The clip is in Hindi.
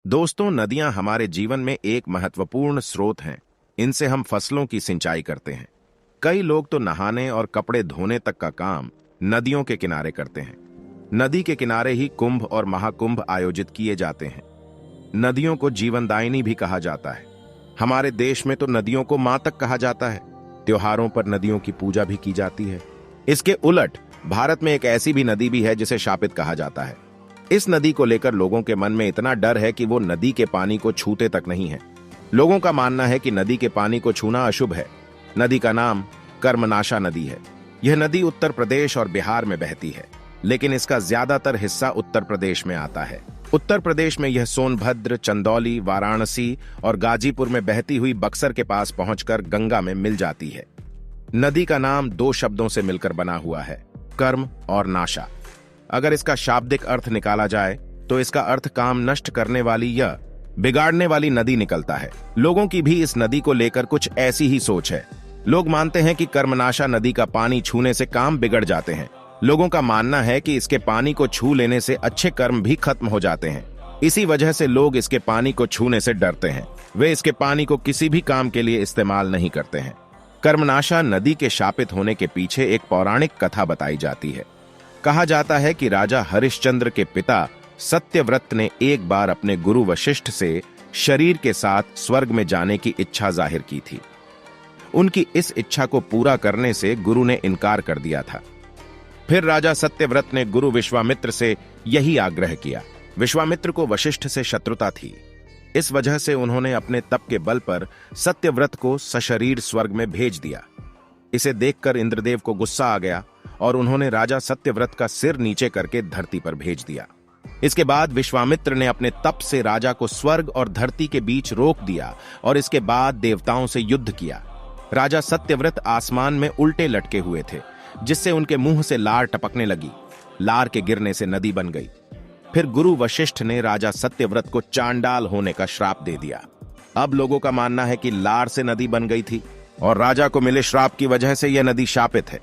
दोस्तों, नदियां हमारे जीवन में एक महत्वपूर्ण स्रोत हैं। इनसे हम फसलों की सिंचाई करते हैं। कई लोग तो नहाने और कपड़े धोने तक का काम नदियों के किनारे करते हैं। नदी के किनारे ही कुंभ और महाकुंभ आयोजित किए जाते हैं। नदियों को जीवनदायिनी भी कहा जाता है। हमारे देश में तो नदियों को मां तक कहा जाता है। त्योहारों पर नदियों की पूजा भी की जाती है। इसके उलट भारत में एक ऐसी भी नदी भी है जिसे शापित कहा जाता है। इस नदी को लेकर लोगों के मन में इतना डर है कि वो नदी के पानी को छूते तक नहीं है। लोगों का मानना है कि नदी के पानी को छूना अशुभ है। नदी का नाम कर्मनाशा नदी है। यह नदी उत्तर प्रदेश और बिहार में बहती है, लेकिन इसका ज्यादातर हिस्सा उत्तर प्रदेश में आता है। उत्तर प्रदेश में यह सोनभद्र, चंदौली, वाराणसी और गाजीपुर में बहती हुई बक्सर के पास पहुंचकर गंगा में मिल जाती है। नदी का नाम दो शब्दों से मिलकर बना हुआ है, कर्म और नाशा। अगर इसका शाब्दिक अर्थ निकाला जाए तो इसका अर्थ काम नष्ट करने वाली या बिगाड़ने वाली नदी निकलता है। लोगों की भी इस नदी को लेकर कुछ ऐसी ही सोच है। लोग मानते हैं कि कर्मनाशा नदी का पानी छूने से काम बिगड़ जाते हैं। लोगों का मानना है कि इसके पानी को छू लेने से अच्छे कर्म भी खत्म हो जाते हैं। इसी वजह से लोग इसके पानी को छूने से डरते हैं। वे इसके पानी को किसी भी काम के लिए इस्तेमाल नहीं करते हैं। कर्मनाशा नदी के शापित होने के पीछे एक पौराणिक कथा बताई जाती है। कहा जाता है कि राजा हरिश्चंद्र के पिता सत्यव्रत ने एक बार अपने गुरु वशिष्ठ से शरीर के साथ स्वर्ग में जाने की इच्छा जाहिर की थी। उनकी इस इच्छा को पूरा करने से गुरु ने इनकार कर दिया था। फिर राजा सत्यव्रत ने गुरु विश्वामित्र से यही आग्रह किया। विश्वामित्र को वशिष्ठ से शत्रुता थी। इस वजह से उन्होंने अपने तप के बल पर सत्यव्रत को सशरीर स्वर्ग में भेज दिया। इसे देखकर इंद्रदेव को गुस्सा आ गया और उन्होंने राजा सत्यव्रत का सिर नीचे करके धरती पर भेज दिया। इसके बाद विश्वामित्र ने अपने तप से राजा को स्वर्ग और धरती के बीच रोक दिया और इसके बाद देवताओं से युद्ध किया। राजा सत्यव्रत आसमान में उल्टे लटके हुए थे, जिससे उनके मुंह से लार टपकने लगी। लार के गिरने से नदी बन गई। फिर गुरु वशिष्ठ ने राजा सत्यव्रत को चांडाल होने का श्राप दे दिया। अब लोगों का मानना है कि लार से नदी बन गई थी और राजा को मिले श्राप की वजह से यह नदी शापित है।